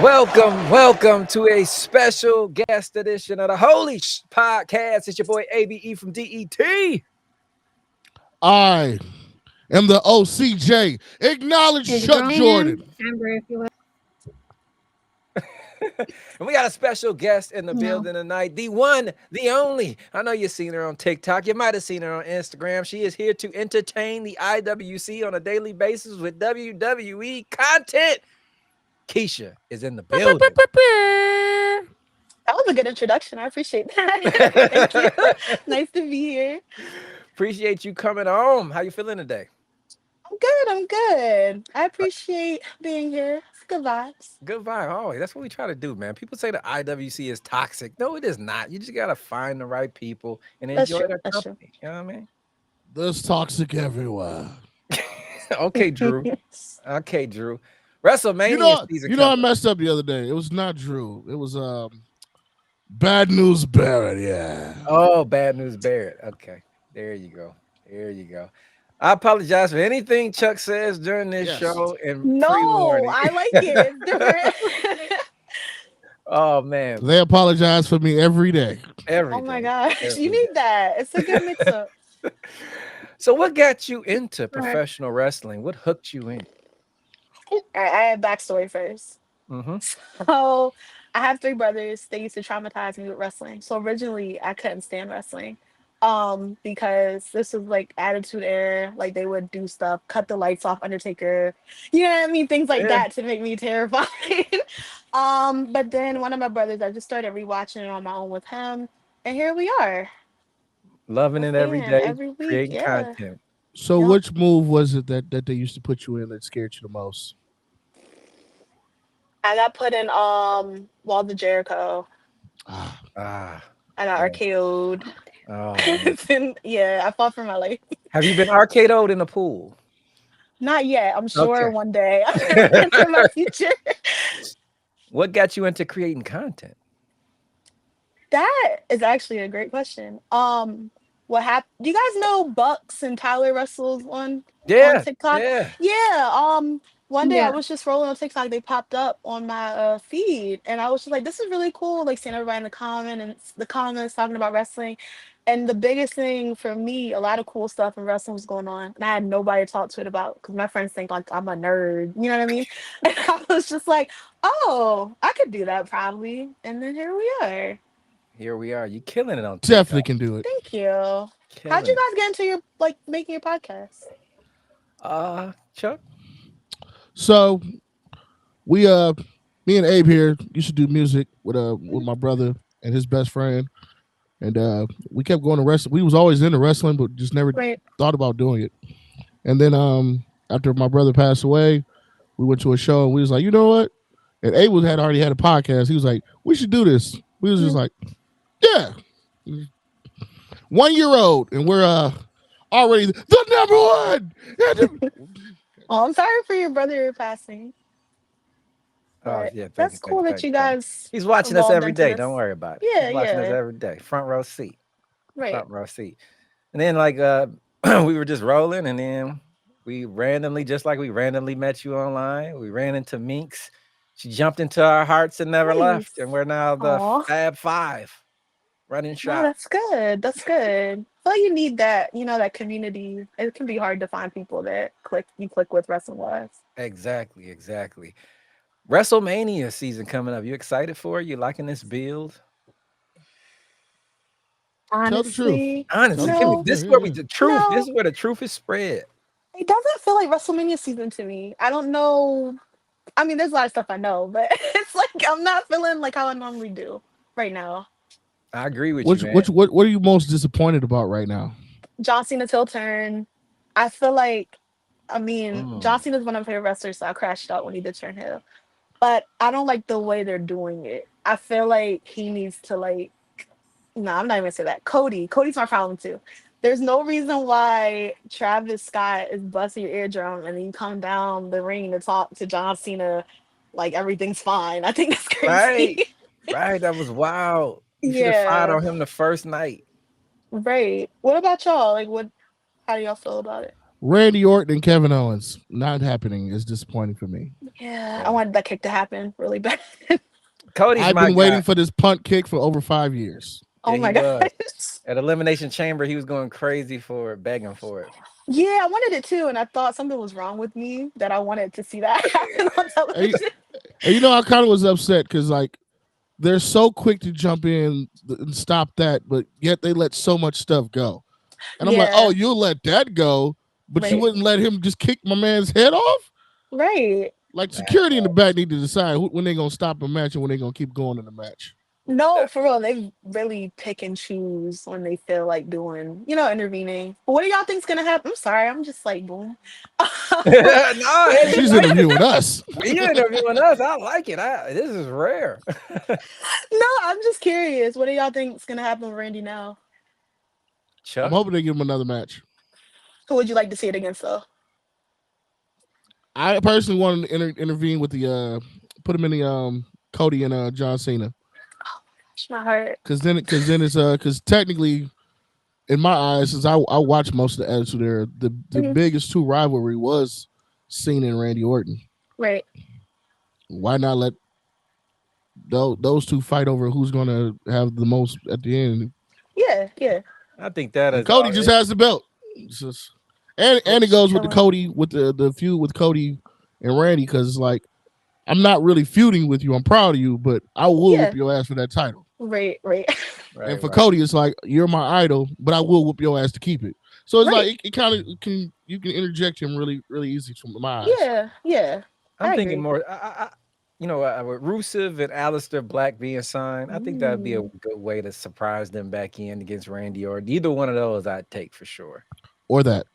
welcome to a special guest edition of the Holy Shhh Podcast. It's your boy ABE from DET. I am the OCJ. Acknowledge Chuck Jordan. And we got a special guest in the building tonight. The one, the only. I know you've seen her on TikTok. You might have seen her on Instagram. She is here to entertain the IWC on a daily basis with WWE content. Keisha is in the building. That was a good introduction. I appreciate that. Thank you. Nice to be here. Appreciate you coming home. How you feeling today? I'm good. I appreciate being here. It's good vibes. Good vibe. Always. That's what we try to do, man. People say the IWC is toxic. No, it is not. You just gotta find the right people and That's enjoy true. their That's true. company. You know what I mean? There's toxic everywhere. Okay, Drew. Okay, Drew. WrestleMania season. You know, I messed up the other day. It was not Drew. It was Bad News Barrett. Yeah. Oh, Bad News Barrett. Okay, there you go. There you go. I apologize for anything Chuck says during this show. And No, pre-warning. I like it. It's different. Oh man, They apologize for me every day. Oh my gosh, you need that. It's a good mix up. So, what got you into professional wrestling? What hooked you in? All right, I have backstory first. Mm-hmm. So I have three brothers. They used to traumatize me with wrestling. So originally I couldn't stand wrestling. Because this was like attitude era, like they would do stuff, cut the lights off, Undertaker, you know what I mean? Things like that to make me terrified. But then one of my brothers, I just started rewatching it on my own with him, and here we are. Loving it every day, every week, creating content. So, which move was it that they used to put you in that scared you the most? I got put in Walls of Jericho. I got RKO'd. Oh, I fought for my life. Have you been RKO'd in the pool? Not yet. I'm sure one day. In my future. What got you into creating content? That is actually a great question. What happened? Do you guys know Bucks and Tyler Russell's on TikTok? Yeah. One day I was just rolling on TikTok. They popped up on my feed, and I was just like, "This is really cool." Like seeing everybody in the comments talking about wrestling. And the biggest thing for me, a lot of cool stuff in wrestling was going on, and I had nobody to talk to it about because my friends think like I'm a nerd. You know what I mean? And I was just like, "Oh, I could do that probably." And then here we are. Here we are. You killing it on TikTok. Definitely can do it. Thank you. How'd you guys get into your making your podcast? Chuck. So we me and Abe here used to do music with my brother and his best friend, and we kept going to wrestling. We was always into wrestling, but just never thought about doing it. And then after my brother passed away, we went to a show and we was like, you know what? And Abe had already had a podcast. He was like, we should do this. We was just like, yeah. 1 year old, and we're already the number one. Oh, I'm sorry for your brother passing. That's cool that you guys. He's watching us every day. Don't worry about it. Yeah, He's watching us every day. Front row seat. Right. Front row seat. And then we were just rolling, and then we randomly met you online. We ran into Minx. She jumped into our hearts and never left, and we're now the Fab Five running shop. Oh, that's good. That's good. I feel like you need that, that community. It can be hard to find people that you click with wrestling wise. Exactly. WrestleMania season coming up. You excited for it? You liking this build? Honestly, no. This is where the truth. No. This is where the truth is spread. It doesn't feel like WrestleMania season to me. I don't know. I mean, there's a lot of stuff I know, but it's like I'm not feeling like how I normally do right now. I agree with you, man. What are you most disappointed about right now? John Cena's heel turn. I feel like, John Cena's one of my favorite wrestlers, so I crashed out when he did turn heel. But I don't like the way they're doing it. I feel like he needs to no, I'm not even gonna say that. Cody's my problem too. There's no reason why Travis Scott is busting your eardrum and then you come down the ring to talk to John Cena like everything's fine. I think that's crazy. Right. That was wild. You should have fired on him the first night. Right. What about y'all? How do y'all feel about it? Randy Orton and Kevin Owens. Not happening is disappointing for me. Yeah, I wanted that kick to happen really bad. Cody's I've my been waiting guy. for this punt kick for over 5 years. Yeah, Oh he my gosh. was. At Elimination Chamber, he was going crazy for it, begging for it. Yeah, I wanted it too, and I thought something was wrong with me that I wanted to see that happen on And, television. and I kind of was upset because like they're so quick to jump in and stop that, but yet they let so much stuff go. And I'm like, oh, Yeah, you'll let that go, but you right, wouldn't let him just kick my man's head off? right. Like That security in the part, back need to decide when they're gonna stop a match and when they're gonna keep going in the match. No, that- for real, they really pick and choose when they feel like doing, intervening. But what do y'all think's gonna happen? I'm sorry, I'm just like boom. no, What hey, do you She's you- right. interviewing us. You interviewing us. I like it. This is rare. no, I'm just curious. What do y'all think's gonna happen with Randy now? I'm Chuck. hoping they give him another match. Who would you like to see it against though? I personally want to intervene with the put him in the Cody and John Cena My heart. because then it's because technically in my eyes since I watched most of the Attitude Era the Mhm. biggest two rivalry was Cena and Randy Orton. Right. Why not let those two fight over who's going to have the most at the end? Yeah, yeah. I think that And is Cody just has the belt. It's just, and it Just goes with the chilling. Cody with the feud with Cody and Randy because it's like I'm not really feuding with you. I'm proud of you, but I will whoop Yeah. your ass for that title. Right, right. And right, for right. Cody, it's like you're my idol, but I will whoop your ass to keep it. So it's Right. like it kind of can you can interject him really really easy from my eyes. Yeah, yeah. I'm I thinking agree. more. With Rusev and Aleister Black being signed, I think that'd be a Mm. good way to surprise them back in against Randy Orton. Either one of those, I'd take for sure. Or that.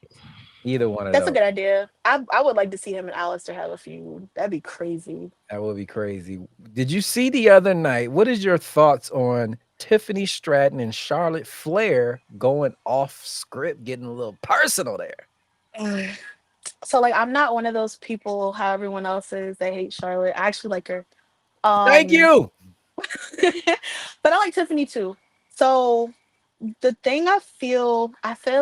Either one of That's a those. good idea. I would like to see him and Alistair have a feud. That'd be crazy. That would be crazy. Did you see the other night? What is your thoughts on Tiffany Stratton and Charlotte Flair going off script, getting a little personal there? Mm. So like I'm not one of those people how everyone else is that hate Charlotte. I actually like her. Thank Um you. but I like Tiffany too. So the thing I feel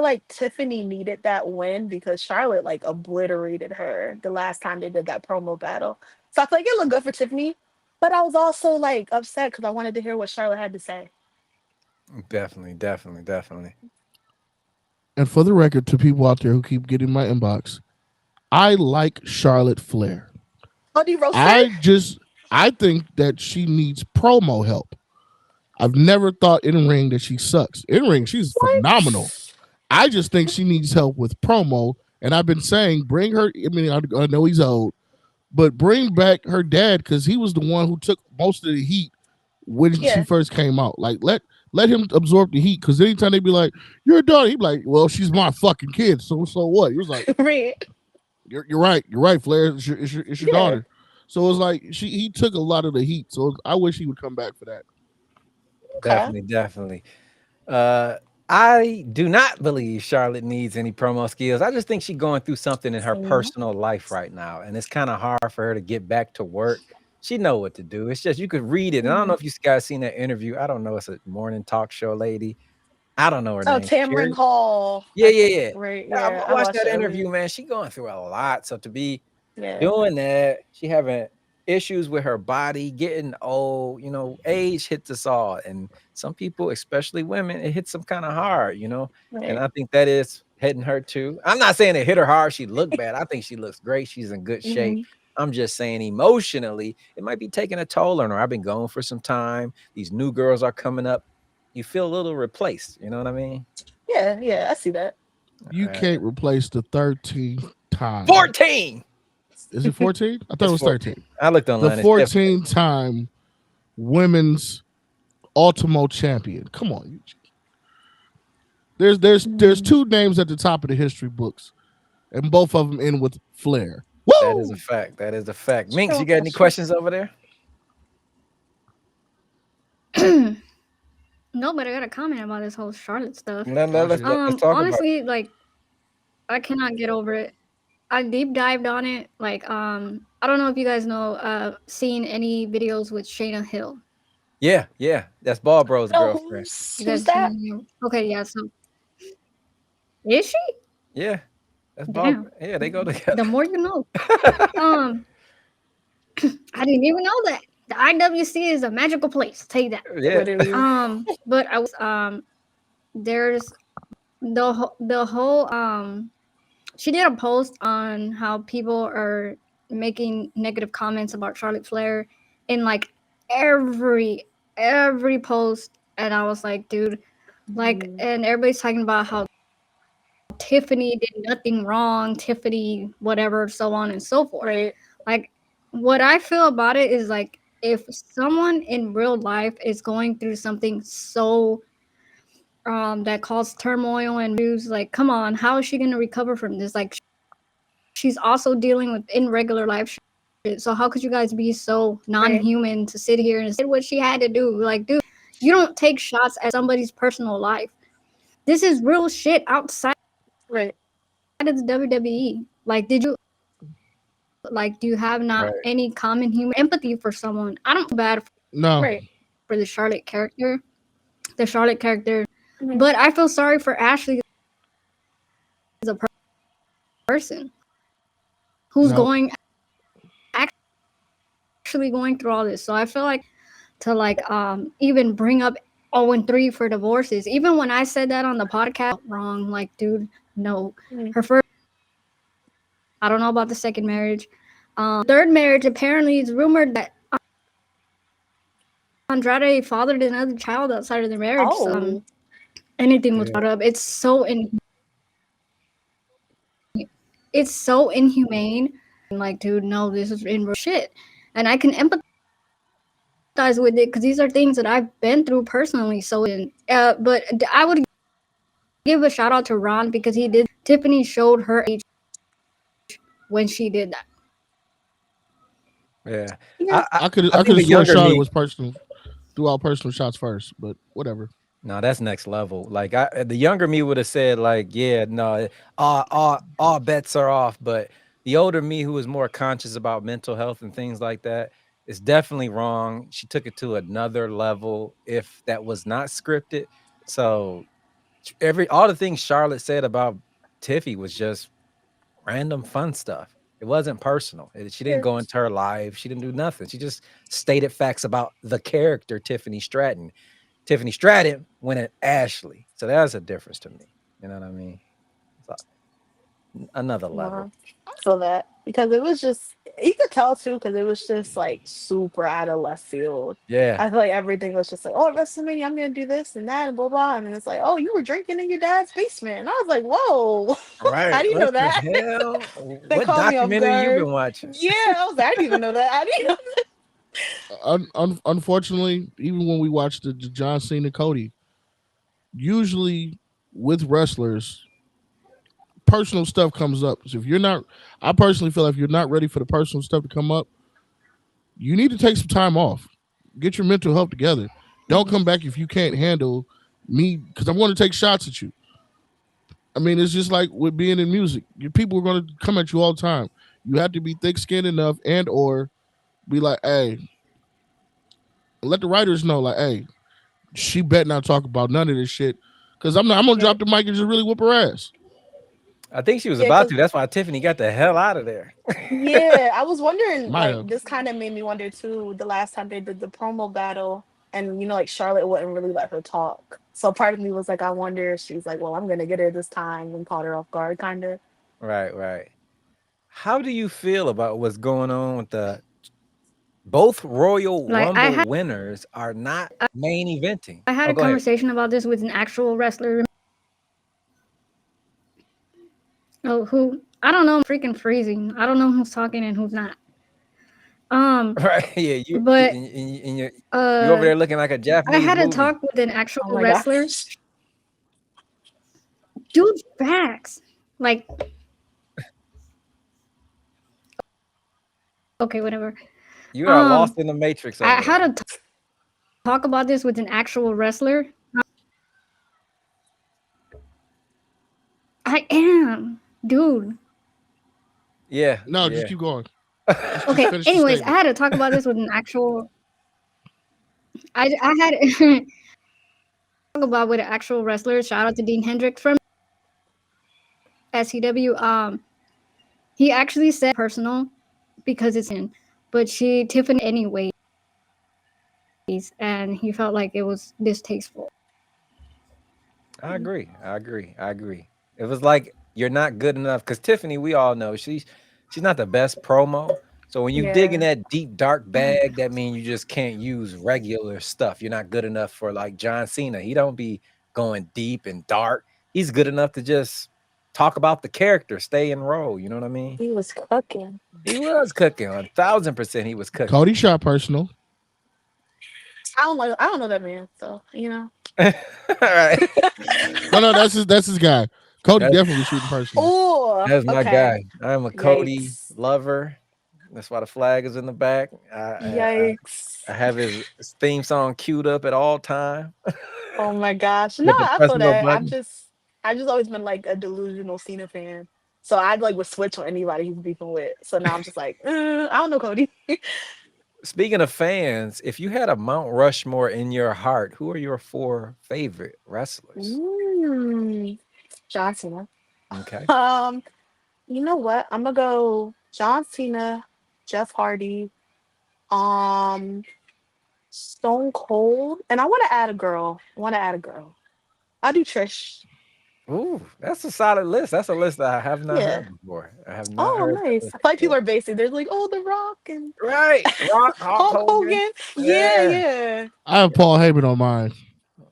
like Tiffany needed that win because Charlotte like obliterated her the last time they did that promo battle. So I feel like it looked good for Tiffany. But I was also like upset because I wanted to hear what Charlotte had to say. Definitely, definitely, definitely. And for the record, to people out there who keep getting my inbox, I like Charlotte Flair. Oh, do you roast her? I think that she needs promo help. I've never thought in ring that she sucks. In ring, she's phenomenal. What? I just think she needs help with promo. And I've been saying, bring her. I mean, I know he's old, but bring back her dad because he was the one who took most of the heat when she Yeah. first came out. Like, let him absorb the heat because anytime they be like, "You're a daughter," he be like, "Well, she's my fucking kid." So what? He was like, Right. "You're right, Flair. It's your Yeah. daughter." So it's like he took a lot of the heat. So I wish he would come back for that. Okay. Definitely, definitely. Uh, I do not believe Charlotte needs any promo skills. I just think she's going through something in her Same. personal life right now, and it's kind of hard for her to get back to work. She know what to do. It's just you could read it. And I don't know Mhm. if you guys seen that interview. I don't know. It's a morning talk show lady. I don't know her Oh, name. Tamron Hall. Yeah, yeah, yeah. Right. Yeah, Yeah. I I watched watched that it earlier. interview, man. She going through a lot. So to be Yeah. doing that, she having issues with her body, getting old, age hits us all. And some people, especially women, it hits them kind of hard, And Right. I think that is hitting her too. I'm not saying it hit her hard. She looked bad. I think she looks great. She's in good shape. Mhm. I'm just saying emotionally, it might be taking a toll on her. I've been gone for some time. These new girls are coming up. You feel a little replaced. You know what I mean? Yeah. Yeah. I see that. You Uh, can't replace the 13th time. 14. Is it 14? I thought It's it was 14. 13. I looked The online. It's definitely 14 time women's Ultimo champion. Come on. There's Mm. two names at the top of the history books, and both of them end with Flair. that is a Woo! fact. That is a fact. That's Minx, you true. got any That's true. questions over there? No, but I got a comment about this whole Charlotte stuff. Oh Let's shit. let's talk about Honestly, like I cannot get over it. I deep dived on it. Like, I don't know if you guys know, seen any videos with Shayna Hill. it. Yeah. That's Ball Bro's Oh, girlfriend. You who's guys seen that? any? Okay, yeah. So is she? Yeah. That's ball. Damn. Yeah, they go The together. more you know. Um, I didn't even know that. The IWC is a magical place. I'll tell you that. Yeah. Literally. But I was there's the whole she did a post on how people are making negative comments about Charlotte Flair in like every every post, and I was like, dude, like, and everybody's talking about how Tiffany did nothing wrong, Tiffany whatever, so on and so forth. Right. Like, what I feel about it is like, if someone in real life is going through something so that caused turmoil and issues, like, come on, how is she going to recover from this? Like, she's also dealing with in regular life shit. So how could you guys be so non-human to sit here and say what she had to do? Like, dude, you don't take shots at somebody's personal life. This is real shit outside Right. of the WWE. Like, do you have not any common human empathy for someone? I don't feel bad No. Right. for the Charlotte character. But I feel sorry for Ashley as a person who's actually going through all this. So I feel like to even bring up 0-3 for divorces, even when I said that on the podcast, wrong. Like, dude, no. Her first, I don't know about the second marriage. Third marriage, apparently it's rumored that Andrade fathered another child outside of the marriage. Oh. Anything was brought up. It's so inhumane. Like, dude, no, this is in real shit. And I can empathize with it because these are things that I've been through personally. So, but I would give a shout out to Ron because he did. Tiffany showed her age when she did that. Yeah. I could have sworn Charlotte was personal, threw out personal shots first, but whatever. No, that's next level. Like, the younger me would have said, like, yeah, no, all bets are off. But the older me, who was more conscious about mental health and things like that, is definitely wrong. She took it to another level. If that was not scripted, so all the things Charlotte said about Tiffy was just random fun stuff. It wasn't personal. She didn't go into her life. She didn't do nothing. She just stated facts about the character Tiffany Stratton. Tiffany Stratton went at Ashley. So that's a difference to me. You know what I mean? So, another level. I feel that because it was just, you could tell too, because it was just like super out of left field. Yeah. I feel like everything was just like, oh, WrestleMania, I'm going to do this and that and blah, blah. And it's like, oh, you were drinking in your dad's basement. And I was like, whoa. Right. How do you know that? Hell? They what called me off documentary you guard. been watching? Yeah, I was like, I didn't even know that. I didn't know that. Unfortunately, even when we watched the John Cena Cody, usually with wrestlers, personal stuff comes up. So if you're not, I personally feel like if you're not ready for the personal stuff to come up, you need to take some time off. Get your mental health together. Don't come back if you can't handle me, because I'm going to take shots at you. I mean, it's just like with being in music. People are going to come at you all the time. You have to be thick-skinned enough and or be like, hey, let the writers know, like, hey, she better not talk about none of this shit, because I'm going to drop the mic and just really whoop her ass. I think she was about to. That's why Tiffany got the hell out of there. Yeah, I was wondering, like, this kind of made me wonder too, the last time they did the promo battle, and, like, Charlotte wouldn't really let her talk. So part of me was like, I wonder if she's like, well, I'm going to get her this time, and caught her off guard, kind of. Right. How do you feel about what's going on with both Royal Rumble winners are not main eventing? I had a conversation about this with an actual wrestler. Oh, who? I don't know. I'm freaking freezing. I don't know who's talking and who's not. Right. Yeah. You're over there looking like a Japanese. I had movie. a talk with an actual wrestler. Gosh. Dude, facts. Like, okay, whatever. You are lost in the matrix. I had a talk about this with an actual wrestler. I am, dude. Yeah. No, just keep going. Okay. Anyways, I had to talk about this with an actual. I had to talk about with an actual wrestler. Shout out to Dean Hendricks from. SCW. He actually said personal because it's in, but she Tiffany anyways, and he felt like it was distasteful. I agree. It was like you're not good enough because Tiffany, we all know she's not the best promo. So when you dig in Yeah. that deep dark bag, that means you just can't use regular stuff. You're not good enough for like John Cena. He don't be going deep and dark. He's good enough to just talk about the character, stay in role. You know what I mean? He was cooking. He was cooking 1,000%. He was cooking. Cody shot personal. I don't know that man, so All right, No, that's his guy. Cody definitely shooting personal. Oh, that's my okay. guy. I'm a Cody Yikes. lover. That's why the flag is in the back. Yikes. I have his theme song queued up at all time Oh my gosh. No, with the I press feel no that. button. I've just always been like a delusional Cena fan. So I'd like would switch on anybody he's beefing with. So now I'm just like, I don't know, Cody. Speaking of fans, if you had a Mount Rushmore in your heart, who are your 4 favorite wrestlers? John Cena. Okay. You know what? I'm gonna go John Cena, Jeff Hardy, um, Stone Cold, and I want to add a girl. I'll do Trish. Ooh, that's a solid list. That's a list that I have not Yeah. heard before. I have not Oh, heard that nice. list I feel like people before. are basic. They're like, oh, The Rock and Right. Rock, Hulk Hulk Hogan. Hogan. Yeah, Yeah. yeah. I have Paul Heyman on mine.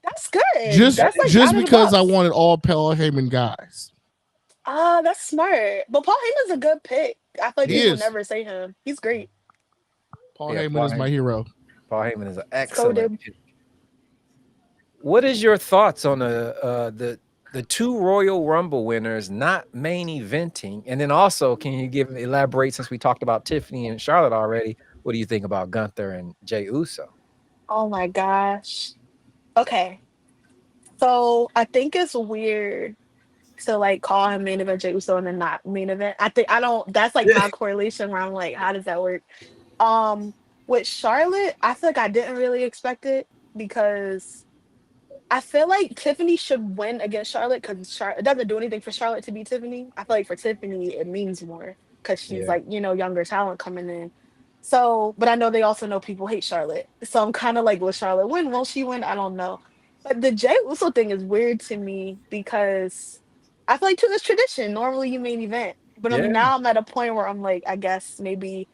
That's good. Just That's like just out of the because I box. wanted all Paul Heyman guys. Ah, that's smart. But Paul Heyman's a good pick. I feel like He people is. never say him. He's great. Paul Yeah, Heyman is my hero. Paul Heyman is an So excellent did pick. What is your thoughts on the 2 Royal Rumble winners not main eventing? And then also, can you elaborate, since we talked about Tiffany and Charlotte already, what do you think about Gunther and Jey Uso? Oh my gosh. Okay. So I think it's weird to like call him main event Jey Uso and then not main event. I don't that's like my correlation where I'm like, how does that work? With Charlotte, I feel like I didn't really expect it because I feel like Tiffany should win against Charlotte because it doesn't do anything for Charlotte to beat Tiffany. I feel like for Tiffany it means more because she's Yeah. like, younger talent coming in. So, but I know they also know people hate Charlotte. So I'm kind of like, will Charlotte win? Will she win? I don't know. But the Jey Uso thing is weird to me because I feel like to this tradition, normally you main event. But Yeah. now I'm at a point where I'm like, I guess maybe,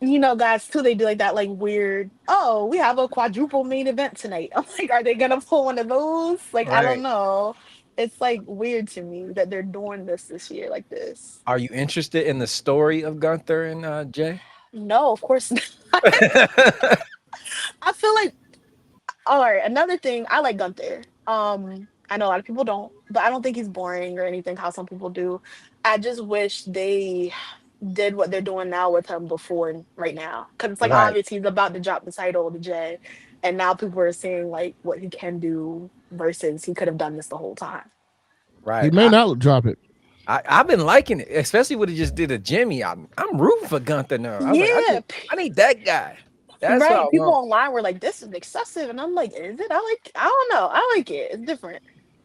guys too, they do like that like weird, oh, we have a quadruple main event tonight. I'm like, are they gonna pull one of those? Like, I don't Right. know. It's like weird to me that they're doing this year like this. Are you interested in the story of Gunther and Jey? No, of course not. I feel like, all right, another thing, I like Gunther. I know a lot of people don't, but I don't think he's boring or anything how some people do. I just wish they did what they're doing now with him before right now. Because it's like Right. obvious he's about to drop the title to Jay. And now people are seeing like what he can do versus he could have done this the whole time. Right. He may not drop it. I've been liking it, especially what he just did to Jimmy. I'm rooting for Gunther now. I was like, I need that guy. That's right. what I People want. online were like, this is excessive. And I'm like, is it? I don't know. I like it. It's different.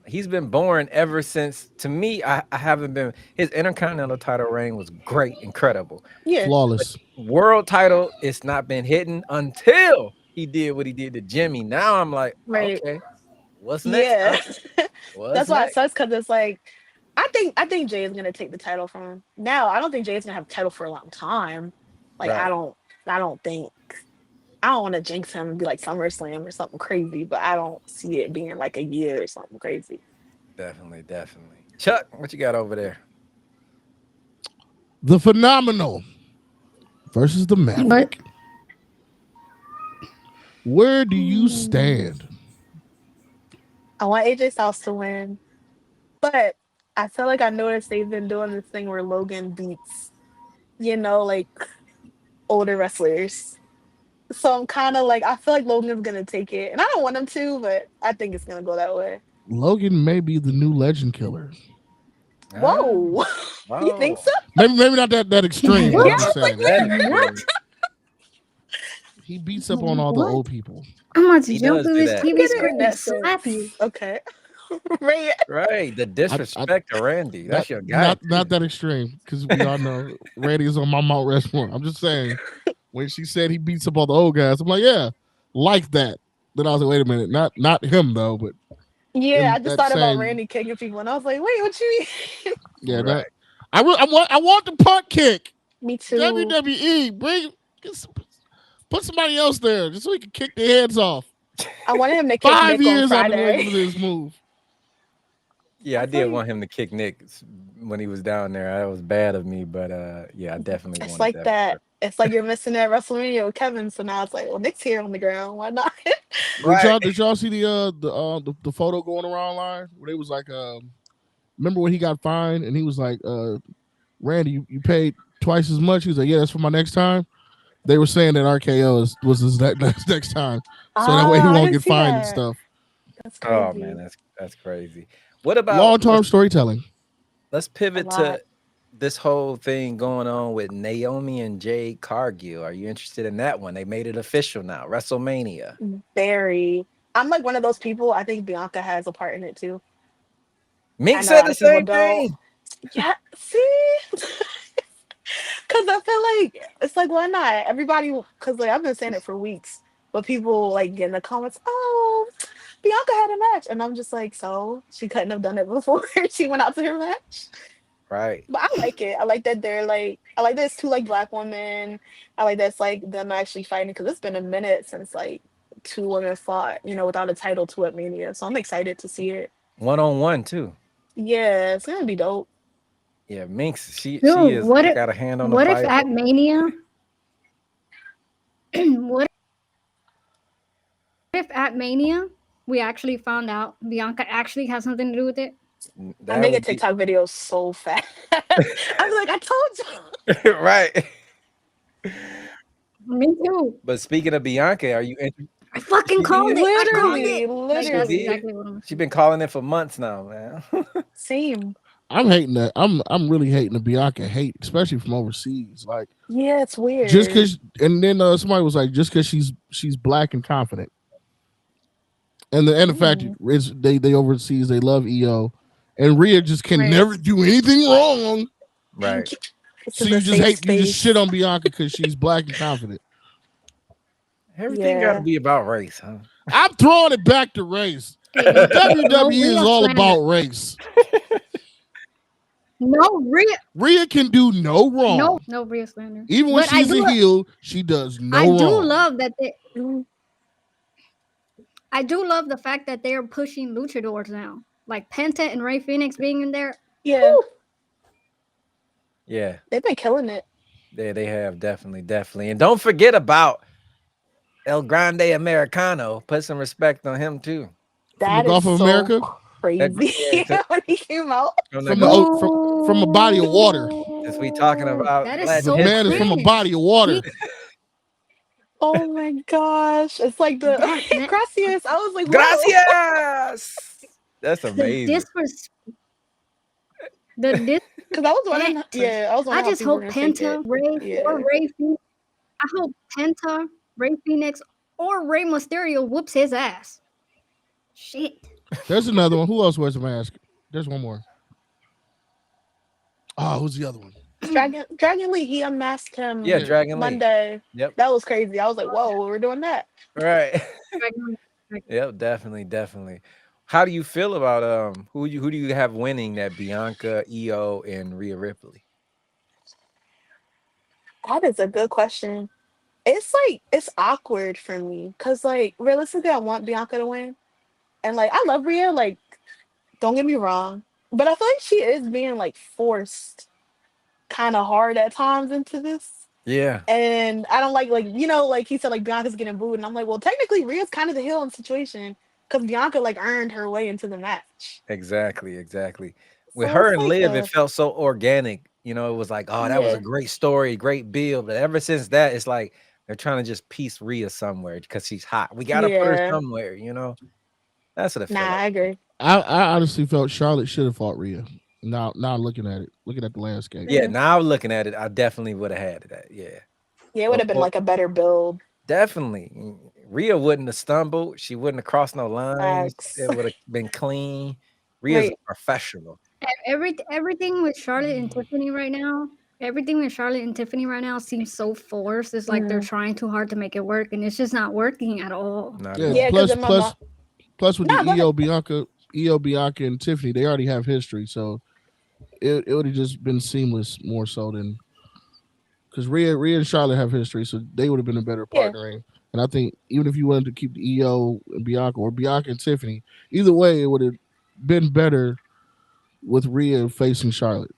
He's been boring ever since. To me, I haven't been. His Intercontinental title reign was great, incredible. Yeah. Flawless. World title, it's not been hitting until he did what he did to Jimmy. Now I'm like, Right. okay, what's next? Yeah. What's That's why it next? sucks because it's like, I think Jay is gonna take the title from him. Now, I don't think Jay is gonna have the title for a long time. Like Right. I don't think I don't want to jinx him and be like SummerSlam or something crazy, but I don't see it being like a year or something crazy. Definitely. Chuck, what you got over there? The Phenomenal versus the Maverick. Where do you stand? I want AJ Styles to win, but I feel like I noticed they've been doing this thing where Logan beats, like older wrestlers. So I'm kind of like, I feel like Logan's gonna take it, and I don't want him to, but I think it's gonna go that way. Logan may be the new legend killer. Whoa, you think so? Maybe not that extreme. But Yeah, I'm just I was saying. like, He beats up on all the old people. I'm about to He jump does through do this that. TV Get it in screen and that slap sense. you. Okay. Rhea. Right. The I disrespect to Randy. not That's your guy. not that extreme because we all know Randy is on my Mount Rushmore. I'm just saying when she said he beats up all the old guys, I'm like, yeah, like that. Then I was like, wait a minute, not him though, but Yeah, I in just that thought about same Randy kicking people, and I was like, wait, what you mean? yeah, Right. I want the punt kick. Me too. WWE, put somebody else there just so he can kick their heads off. I wanted him to kick 5 Nick on years I've been Friday. waiting for this move. Yeah, I I feel did like want him to kick Nick when he was down there. That was bad of me, but yeah, I definitely it's wanted like that for that. her. It's like you're missing that WrestleMania with Kevin. So now it's like, well, Nick's here on the ground. Why not? Right. Did y'all see the photo going around online where they was like remember when he got fined and he was like Randy, you paid twice as much. He was like, yeah, that's for my next time. They were saying that RKO was his next time, so that way he I won't didn't get see fined and that. stuff. That's Oh man, crazy. that's crazy. What about Long term storytelling. let's A pivot lot. to this whole thing going on with Naomi and Jade Cargill. Are you interested in that one? They made it official now. WrestleMania. Very. I'm like one of those people. I think Bianca has a part in it too. I Mink know a said lot the of people same don't. thing. Yeah, see, because I feel like it's like why not? Everybody, because like I've been saying it for weeks, but people like get in the comments, oh, Bianca had a match, and I'm just like, so she couldn't have done it before she went out to her match. Right. But I like it. I like that they're like, I like that it's two like black women. I like that it's like them actually fighting because it's been a minute since like two women fought, without a title to at Mania. So I'm excited to see it. 1-on-1 too. Yeah, it's gonna be dope. Yeah, Minx, she Dude, is got a hand on the what if at Bible. Mania, what if at Mania we actually found out Bianca actually has something to do with it? I That make a would be TikTok video so fast. I'm like, I told you. right. Me too. But speaking of Bianca, are you interested? I fucking She called did. it. I called Literally, it. Like She that's did. literally. exactly what I'm She's saying. been calling it for months now, man. Same. I'm hating that. I'm really hating the Bianca hate, especially from overseas. Like Yeah, it's just weird. because, and then somebody was like, just because she's black and confident, and the fact Mm, is they overseas they love EO, and Rhea just can right. never do anything wrong. Right. Thank you. This So is a safe you just shit space. on Bianca because she's black and confident. Everything got to Yeah. be about race, huh? I'm throwing it back to race. Hey, no WWE is real all slander. about race. No real, Rhea can do no wrong. no real slander. Even when But she's a heel, she does I no do wrong. love that they, Mm, I do love the fact that they're pushing luchadors now, like Penta and Ray Phoenix being in there. yeah, Whew. Yeah. they've been killing it. They have definitely. And don't forget about El Grande Americano. Put some respect on him too. From the That is Gulf of so America, Yeah, crazy when he came out. from the from the Gulf. from a body of water. Since we talking about That is Latin so The man is history. from a cringe. body of water. He Oh my gosh. It's like the that Gracias. I was like, whoa. Gracias. That's the amazing. the Because I was wondering, disrespect. yeah, I was I wondering how just people were hope going to take it. Penta, Ray, or Yeah. Ray Phoenix. I hope Penta, Ray Phoenix, or Ray Mysterio whoops his ass. Shit. There's another one. Who else wears a mask? There's one more. Oh, who's the other one? Dragon Lee, he unmasked him Yeah, Dragon Lee. Monday. Yep. That was crazy. I was like, whoa, we're doing that. Right. Yep, definitely. How do you feel about who do you have winning that Bianca, EO, and Rhea Ripley? That is a good question. It's like, it's awkward for me. Because, like, realistically, I want Bianca to win. And, like, I love Rhea. Like, don't get me wrong. But I feel like she is being, like, forced kind of hard at times into this. Yeah. And I don't like he said, like, Bianca's getting booed. And I'm like, well, technically, Rhea's kind of the heel in the situation. Because Bianca, like, earned her way into the match. Exactly. With So her it's and like Liv, it felt so organic. It was like, oh, that was a yeah. great story, great build. But ever since that, it's like they're trying to just piece Rhea somewhere because she's hot. We gotta put her Yeah. somewhere, That's what I feel Nah, like. I agree. I honestly felt Charlotte should have fought Rhea. Now looking at the landscape. Yeah, now looking at it, I definitely would have had that. Yeah. Yeah, it would have been like a better build. Definitely. Rhea wouldn't have stumbled. She wouldn't have crossed no lines. Facts. It would have been clean. Rhea's a Wait. professional. Everything with Charlotte and Tiffany right now. Everything with Charlotte and Tiffany right now seems so forced. It's like they're Mm. trying too hard to make it work, and it's just not working at all. Not at Yeah. all. Yeah, because Plus, in my mom. plus with the No, go ahead. EO Bianca and Tiffany, they already have history, so it would have just been seamless more so than because Rhea and Charlotte have history, so they would have been a better Yeah. partnering. And I think even if you wanted to keep the EO and Bianca or Bianca and Tiffany, either way, it would have been better with Rhea facing Charlotte.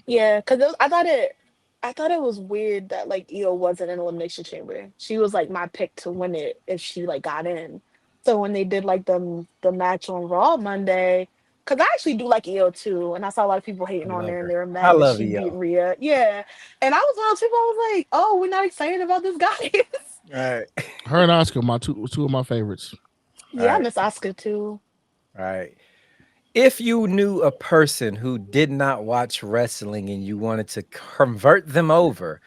Yeah, because I thought it was weird that like Io wasn't in Elimination Chamber. She was like my pick to win it if she like got in. So when they did like the match on Raw Monday, because I actually do like Io too, and I saw a lot of people I hating on love her and her. they were I mad that love she beat EO. Rhea. Yeah, and I was one of those people. I was like, oh, we're not excited about this guy. All right. Her and Oscar, my two of my favorites. All Yeah, I right. miss Oscar too. All right. If you knew a person who did not watch wrestling and you wanted to convert them over,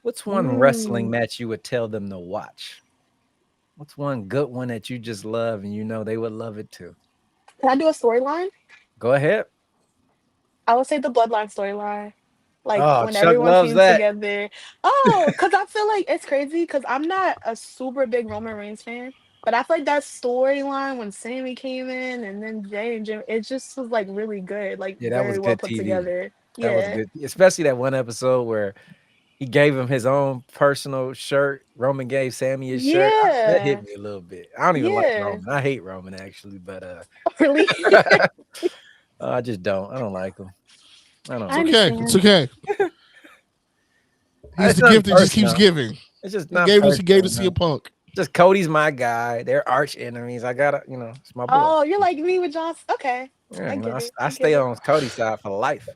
what's one wrestling Mm. match you would tell them to watch? What's one good one that you just love and you know they would love it too? Can I do a storyline? Go ahead. I would say the Bloodline storyline. Like Oh, when Chuck everyone loves came that. together. Oh, because I feel like it's crazy because I'm not a super big Roman Reigns fan. But I feel like that storyline when Sammy came in and then Jay and Jim, it just was like really good, like Yeah, that was very well good put TV. together. That was Yeah. good. Especially that one episode where he gave him his own personal shirt. Roman gave Sammy his shirt. That hit Yeah. me a little bit. I don't even like Yeah. Roman. I hate Roman actually, but Really? I just don't. I don't like him. I don't It's I know. okay. It's understand. okay. He's It's the nothing gift that just keeps personal. giving. It's just He not gave us. He gave personal. to see a punk. Just Cody's my guy. They're arch enemies. I gotta, it's my boy. Oh, you're like me with John. Okay. Yeah, I get it. I I get stay it. on Cody's side for life.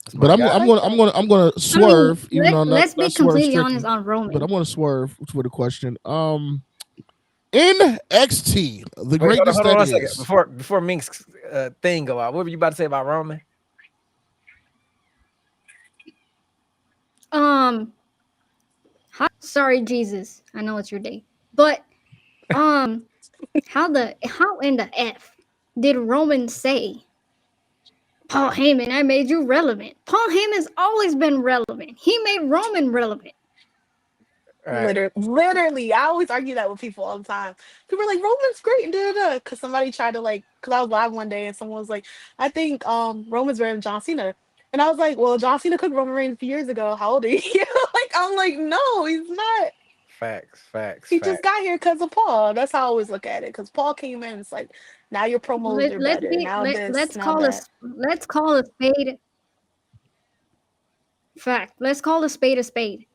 That's But my I'm guy. I I'm like gonna I'm that. gonna I'm gonna I mean, swerve, even though let's be not swerve completely honest strictly, on but I'm Roman. gonna swerve for the question. NXT, the Wait, greatness hold on that one second. is. Before Mink's thing go out, what were you about to say about Roman? Um, sorry, Jesus. I know it's your day, but how in the f did Roman say, Paul Heyman, I made you relevant? Paul Heyman's always been relevant. He made Roman relevant. All right. Literally, I always argue that with people all the time. People are like, Roman's great and da da da. Because somebody tried to like, because I was live one day and someone was like, I think Roman's better than John Cena. And I was like, well, John Cena cooked Roman Reigns a few years ago. How old are you? Like, I'm like, no, he's not. Facts, facts, He just facts. got here because of Paul. That's how I always look at it. Because Paul came in, it's like, now your promos are Let's better. be Now this, let's now call that. a spade fact. Let's call a spade a spade.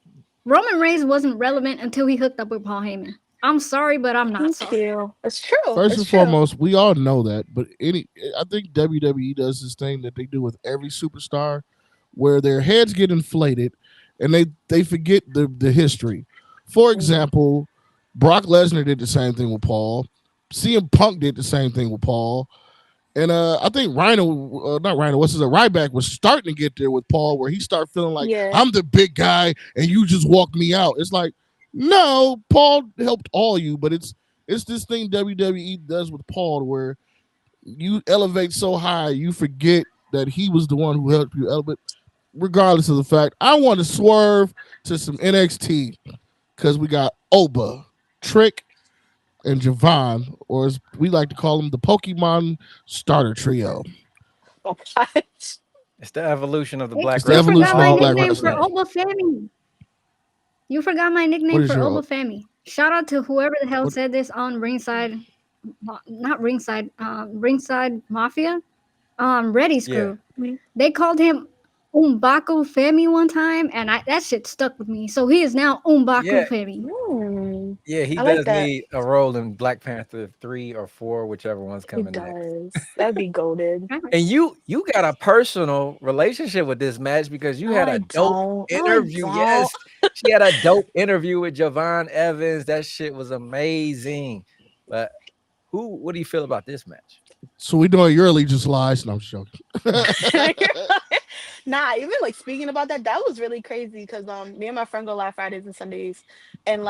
Roman Reigns wasn't relevant until he hooked up with Paul Heyman. I'm sorry, but I'm not Thank sorry. you. It's true. First It's and true. foremost, we all know that, but I think WWE does this thing that they do with every superstar, where their heads get inflated, and they forget the history. For Mhm. example, Brock Lesnar did the same thing with Paul. CM Punk did the same thing with Paul. And I think not Rhino, Ryback was starting to get there with Paul, where he started feeling like Yeah. I'm the big guy and you just walk me out. It's like, no, Paul helped all you, but it's this thing WWE does with Paul where you elevate so high you forget that he was the one who helped you elevate. Regardless of the fact, I want to swerve to some NXT because we got Oba, Trick, and Javon, or as we like to call them, the Pokemon Starter Trio. Oh, gosh. It's the evolution of the Thank black It's the You wrestler. forgot evolution of my the black nickname Always for wrestler. does. Oba Femi. You forgot my What nickname is for your Oba Femi. Shout out to whoever the hell what? said this on Ringside, not Ringside, Ringside Mafia, Ready Yeah. Screw. They called him Umbaku Femi one time, and that shit stuck with me. So he is now Yeah. Umbaku Femi. Yeah, he I like does that. need a role in Black Panther 3 or 4, whichever one's It coming next. does. That'd be goaded. And you got a personal relationship with this match because you No, had I a dope don't. No, I interview. don't. Yes, she had a dope interview with Javon Evans. That shit was amazing. But what do you feel about this match? So we doing your just lies? No, I'm just joking. Nah, even speaking about that, that was really crazy because me and my friend go live Fridays and Sundays, and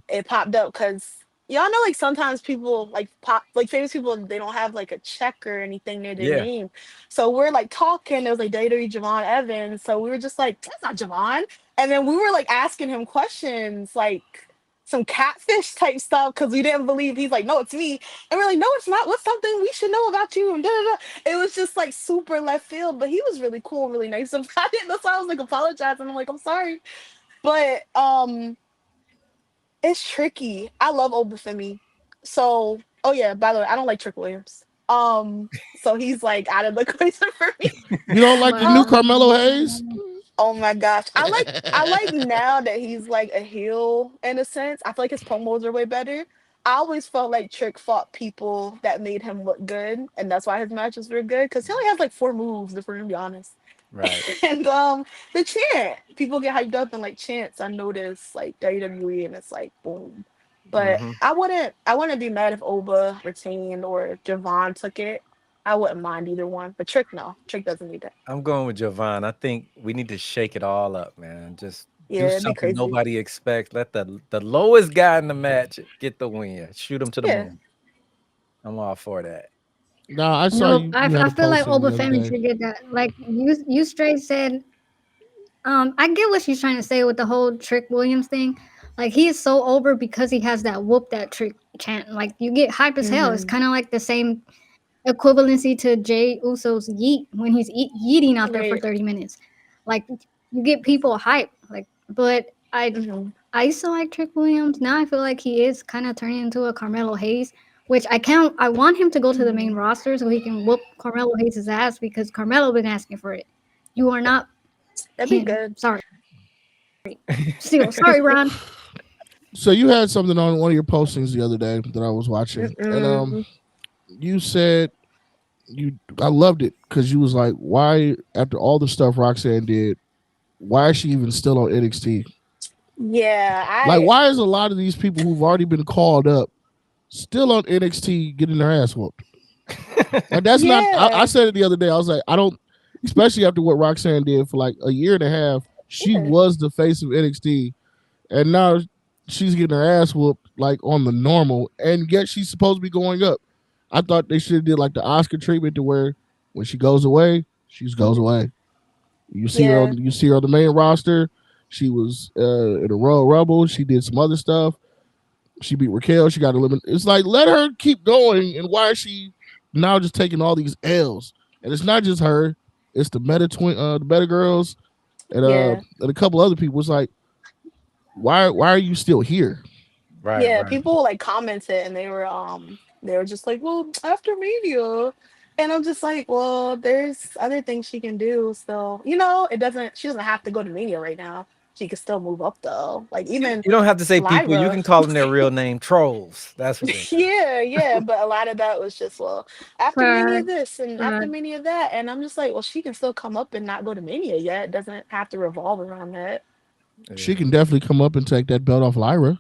it popped up because y'all know like sometimes people like pop like famous people they don't have like a check or anything near their Yeah. name. So we're like talking, it was like WWE Javon Evans. So we were just like, that's not Javon. And then we were like asking him questions like some catfish type stuff because we didn't believe he's like, no, it's me. And we're like, no, it's not. What's something we should know about you? And da, da, da. It was just like super left field, but he was really cool and really nice about it. That's why I was like apologizing. I'm like, I'm sorry. But it's tricky. I love Obafemi. So, oh yeah, by the way, I don't like Trick Williams. So he's like out of the question for me. You don't like the new Carmelo Hayes? Oh my gosh. I like now that he's like a heel in a sense. I feel like his promos are way better. I always felt like Trick fought people that made him look good, and that's why his matches were good. Because he only has like 4 moves, if we're gonna be honest. Right. And the chant, people get hyped up and like chants. I notice like WWE, and it's like boom. But Mm-hmm. I wouldn't be mad if Oba retained or Javon took it. I wouldn't mind either one. But Trick, no, Trick doesn't need that. I'm going with Javon. I think we need to shake it all up, man. Just Yeah, do it'd be something crazy. nobody expects. Let the lowest guy in the match get the win. Shoot him to the Yeah. moon. I'm all for that. Nah, I saw No, you. I, You had I a feel like posting the other Obafemi day. should get that. Like you straight said. I get what she's trying to say with the whole Trick Williams thing. Like he is so over because he has that whoop that trick chant. Like you get hype as hell. It's Hmm. kind of like the same equivalency to Jay Uso's yeet when he's yeeting out there for Right. 30 minutes. Like you get people hype. Like, but Hmm. I used to like Trick Williams. Now I feel like he is kind of turning into a Carmelo Hayes, which I can't. I want him to go to the main Hmm. roster so he can whoop Carmelo Hayes' ass because Carmelo been asking for it. You are not That'd be him. good. Sorry. Still, sorry, Ron. So you had something on one of your postings the other day that I was watching, and Mm-mm. you said I loved it because you was like, why after all the stuff Roxanne did, why is she even still on NXT? Yeah, Like, I why is a lot of these people who've already been called up still on NXT getting their ass whooped? Like, that's not. I yeah. said it the other day. I was like, I don't, especially after what Roxanne did for like a year and a half. She Yeah. was the face of NXT, and now she's getting her ass whooped like on the normal, and yet she's supposed to be going up. I thought they should have did like the Oscar treatment to where when she goes away, she goes away. Yeah. You see her on the main roster. She was in a Royal Rumble. She did some other stuff. She beat Raquel. She got eliminated. It's like let her keep going. And why is she now just taking all these L's? And it's not just her. It's the the Meta Girls, Yeah. and a couple other people. It's like why are you still here? Right, Yeah. right. People like commented and they were just like, well, after Mania. And I'm just like, well, there's other things she can do. So, she doesn't have to go to Mania right now. She can still move up though. Like even You don't have to say people. You Lyra. can call them their real name, trolls. That's what they are. Yeah, yeah, but a lot of that was just well after Mania Fact, this and after fact. Mania that, and I'm just like, well, she can still come up and not go to Mania yet. It doesn't have to revolve around that. She Yeah. can definitely come up and take that belt off Lyra.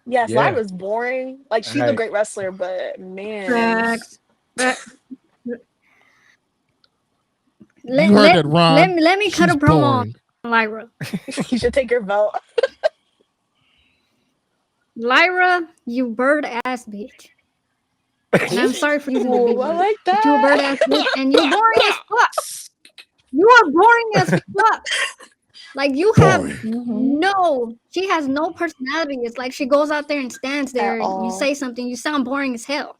Yes, Yeah. Lyra's boring. Like she's a Right. great wrestler, but man, Facts. Fact. You heard that, Ron? Let me cut She's a promo on boring. Lyra. you should take your belt. Lyra, you bird ass bitch. And I'm sorry for using the B Ooh, I word, like but you a bird that. ass bitch, and you boring as fuck. You are boring as fuck. Like you have Mhm. she has no personality. It's like she goes out there and stands At there, and you all. say something, you sound boring as hell.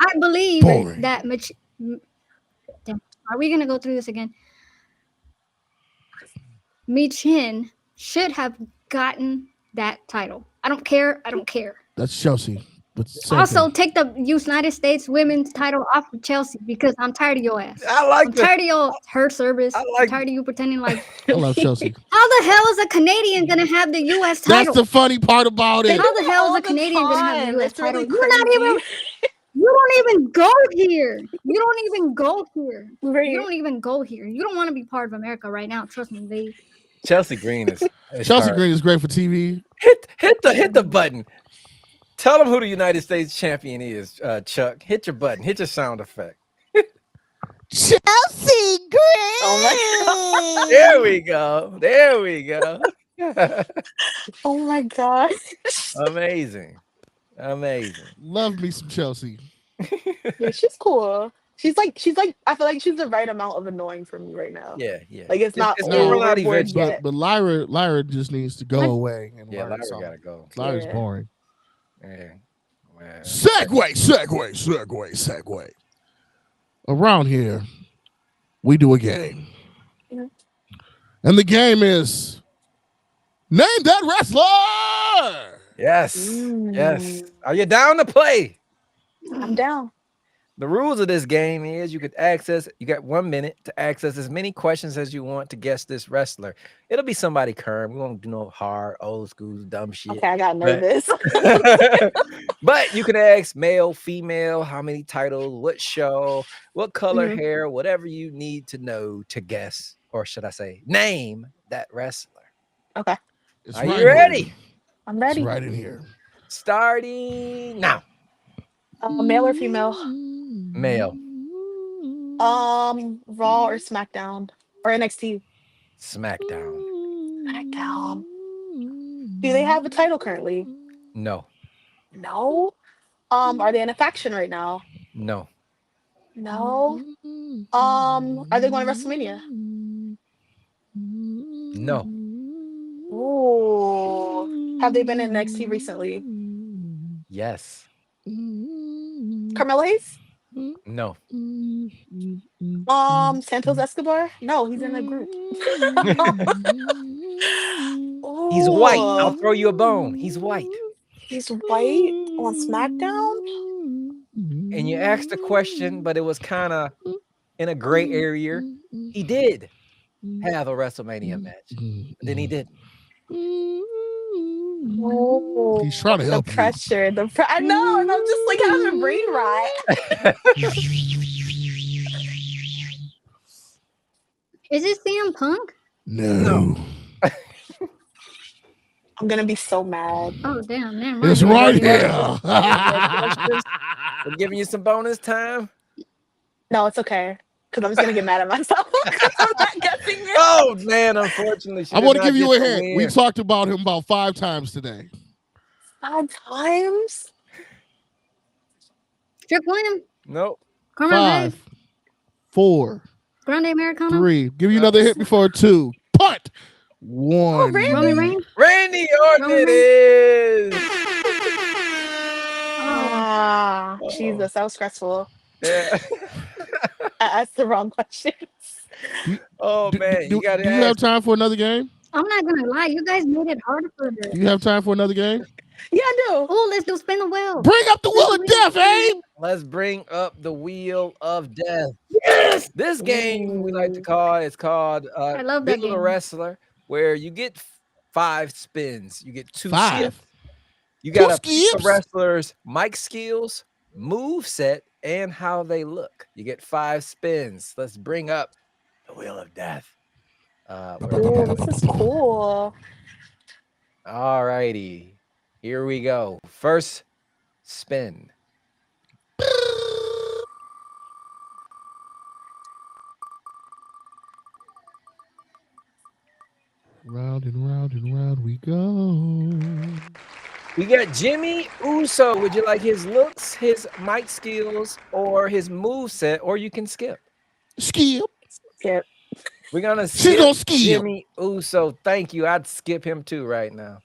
I believe Boring. that damn, are we gonna go through this again? Michin should have gotten that title. I don't care. I don't care. That's Chelsea. But same Also, thing. take the United States women's title off of Chelsea because I'm tired of your ass. I like I'm the. tired of your her service. I I'm like. tired of you pretending like I love Chelsea. how the hell is a Canadian gonna have the US That's title? the funny part about They it. do How the it hell is all a the Canadian gonna have the time. US It's title? really You're not crazy. even you don't even go here. You don't even go here. You Right. don't even go here. You don't want to be part of America right now. Trust me, they Chelsea Green is Chelsea her. Green is great for TV. Hit the button. Tell them who the United States champion is, Chuck. Hit your button. Hit your sound effect. Chelsea Oh my There we go. There we go. oh my god. Amazing. Amazing. Love me some Chelsea. Yeah, she's cool. She's like I feel like she's the right amount of annoying for me right now. Yeah, yeah. Like it's not It's gonna run out overboard eventually. yet. But Lyra just needs to go away and Yeah, learn Lyra something. gotta go. Lyra's Yeah. boring. Yeah. Well, Segue. Around here, we do a game. Mhm. And the game is Name That Wrestler! yes. Yes. Are you down to play? I'm down. The rules of this game is you got 1 minute to access as many questions as you want to guess this wrestler. It'll be somebody current. We won't do no hard, old school, dumb shit. Okay, I got nervous. But you can ask male, female, how many titles, what show, what color hair, whatever you need to know to guess, or should I say, name that wrestler. Okay. It's Are right you ready? here. I'm ready. It's right in here. Starting now. Male or female? Male. Raw or SmackDown or NXT? SmackDown. SmackDown. Do they have a title currently? No. No. Are they in a faction right now? No. No. Are they going to WrestleMania? No. Ooh. Have they been in NXT recently? Yes. Carmelo Hayes? No. Santos Escobar? No, he's in a group. He's white. I'll Ooh. throw you a bone. He's white. He's white on SmackDown? And you asked a question, but it was kind of in a gray area. He did have a WrestleMania match. But then he didn't. Oh, He's trying to the help you. pressure. I know, and I'm just like having brain rot. Is it CM Punk? No. I'm gonna be so mad. Oh damn, never mind. It's right here. We're giving you some bonus time. No, it's okay. Because I'm just gonna get mad at myself. I'm not guessing it. Oh man, unfortunately, she I did want to not give you get a the hint. We win. talked about him about 5 times today. 5 times? Trick William? Nope. Carmelo Hayes? 5, 4, Grande Americano? 3. Give you another hit before 2. Punt. 1. Randy. Roman Reigns? Randy Orton Roman it is. Ah, Jesus, that was stressful. Yeah. I asked the wrong questions. Oh man, Do you got you have time for another game? I'm not gonna lie, you guys made it harder for this. Do you have time for another game? Yeah, I do. Oh, let's do spin the wheel. Bring up the wheel of death, Abe. Let's bring up the wheel of death. Yes, this game we like to call it's called I love that Big Little game. Wrestler, where you get 5 spins. You get 2 5. skips. You got to pick skips? the wrestlers' mic skills, move set, and how they look. You get 5 spins. Let's bring up the wheel of death. Ooh, this is cool. All righty, here we go. First spin. Round and round we go. We got Jimmy Uso. Would you like his looks, his mic skills, or his move set, or you can skip? Skip. Skip. We're gonna She skip gonna skip. Jimmy Uso. Thank you. I'd skip him too right now.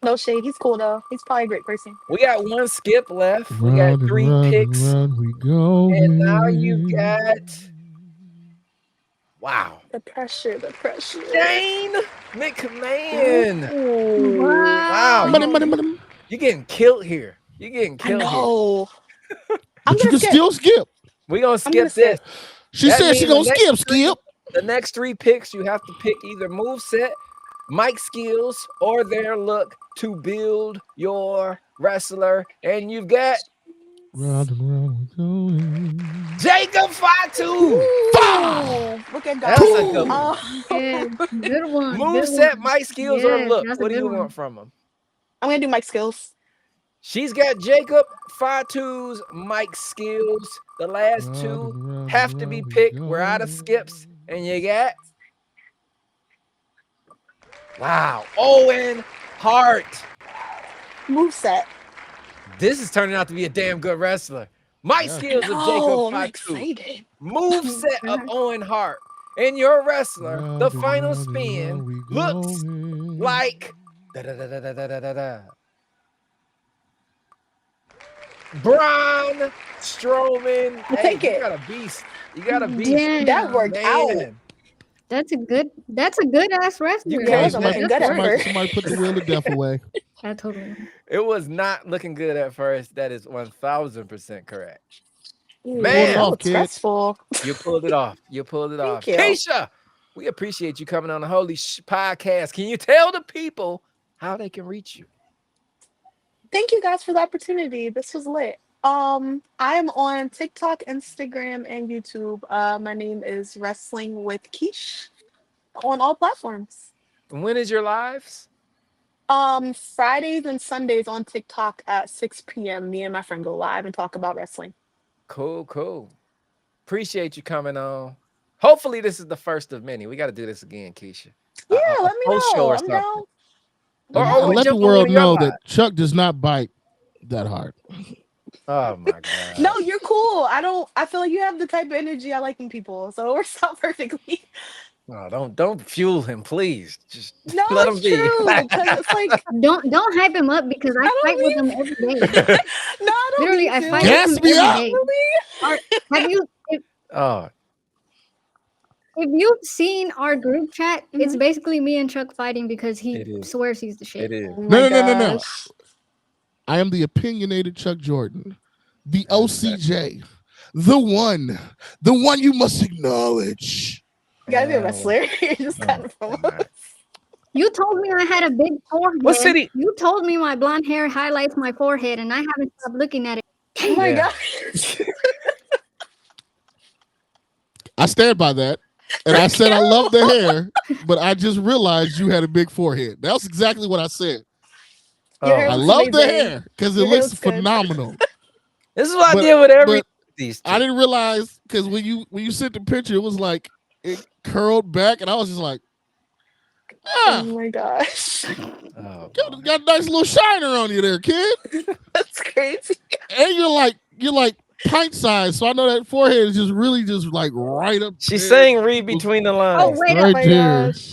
No shade. He's cool though. He's probably a great person. We got 1 skip left. We Round got and 3 round picks. and round we go. And now you got, wow, The pressure. The pressure. Shane McMahon. Ooh. Wow, Money. you getting killed here. You getting I killed here. know. I'm But you gonna can skip. still skip. We're gonna I'm skip gonna this. skip. She That said she means gonna the next skip. The next 3 picks, you have to pick either move set, mic skills, or their look to build your wrestler. And you've got Round and round we go. Jacob Fatu. Ooh, look at That's that. a good one. Oh. Yeah, good one. Move good set, one. mic skills, or Yeah, look. that's a What do good you one. want from him? I'm gonna do Mike skills. She's got Jacob Fatu's mic skills. The last 2 have to be picked. We're out of skips. And you got, wow, Owen Hart. Moveset. This is turning out to be a damn good wrestler. Mic skills of Jacob I'm Fatu. excited. Moveset of Owen Hart. And your wrestler, the final spin looks like Braun Strowman. Take it. You got a beast. You got a beast. Damn. That worked out. That's a good ass wrestler. Yeah, it wasn't looking good at first. Somebody put the wheel of death away. I totally. It was not looking good at first. That is 1000% correct. Ooh, Man, that was stressful. You pulled it off. You pulled it off. you. Keisha, we appreciate you coming on the Holy Shhh Podcast. Can you tell the people how they can reach you? Thank you guys for the opportunity. This was lit. I am on TikTok, Instagram, and YouTube. My name is Wrestling with Kesh on all platforms. And when is your lives? Fridays and Sundays on TikTok at 6 p.m. Me and my friend go live and talk about wrestling. Cool. Appreciate you coming on. Hopefully this is the first of many. We got to do this again, Keisha. Yeah, let me know. I'm down. Or let the world know that Chuck does not bite that hard. Oh my God. No, you're cool. I feel like you have the type of energy I like in people, so it works out perfectly. No, don't fuel him, please. Just No, let him it's true. be. Because it's like Don't hype him up because I fight with him every day. no, I don't Literally, mean I to. fight Gas with him me every up. day. Have you? Oh, If you've seen our group chat, it's Mhm. basically me and Chuck fighting because It he is. swears he's the shit. it is. Oh my No. gosh. I am the opinionated Chuck Jordan, the OCJ, the one you must acknowledge. You gotta be a Oh. wrestler. You're just Oh, kind of from my. You told me I had a big forehead. What city? You told me my blonde hair highlights my forehead, and I haven't stopped looking at it. Oh my Yeah. gosh. I stand by that. And I said I love the hair, but I just realized you had a big forehead. That's exactly what I said. Your hair I looks love the amazing. hair because it Your hair looks looks good. phenomenal. This is what But- I did with every but these two. I didn't realize because when you sent the picture, it was like it curled back, and I was just like, Oh my gosh. Oh, got a nice little shiner on you there, kid. That's crazy. And you're like pint size, so I know that forehead is just really just like right up. she's there. saying read between the Oh lines. wait, Right Oh my there. gosh.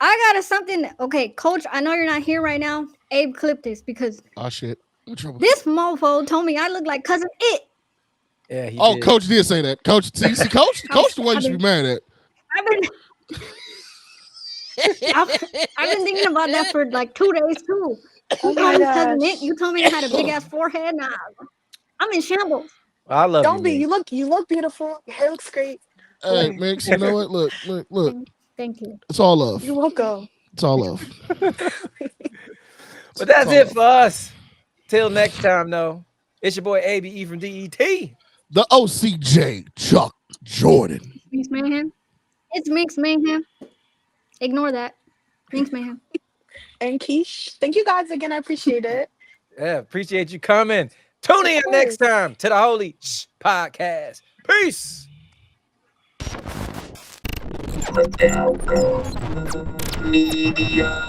I got something. Okay, Coach, I know you're not here right now. Abe, clip this because Oh shit. I'm in trouble. this mofo told me I look like cousin It. Yeah, he Oh, did. Coach did say that. Coach, see, Coach the one you should be mad at. I've been I've been thinking about that for like 2 days too. Oh You my told me cousin gosh. It. You told me I had a big ass forehead. Nah, I'm in shambles. I love Don't you. be. Nick. You look beautiful. Your hair looks great. Hey, Mix, you know what? Look. Thank you. It's all love. You're welcome. It's all love. But that's it for us. Till next time, though. It's your boy ABE from DET. The OCJ, Chuck Jordan. Minx Mayhem. It's Minx Mayhem. Ignore that. Minx Mayhem. And Kesh, thank you guys again. I appreciate it. Yeah, appreciate you coming. Tune in next time to the Holy Shhh Podcast. Peace. Media.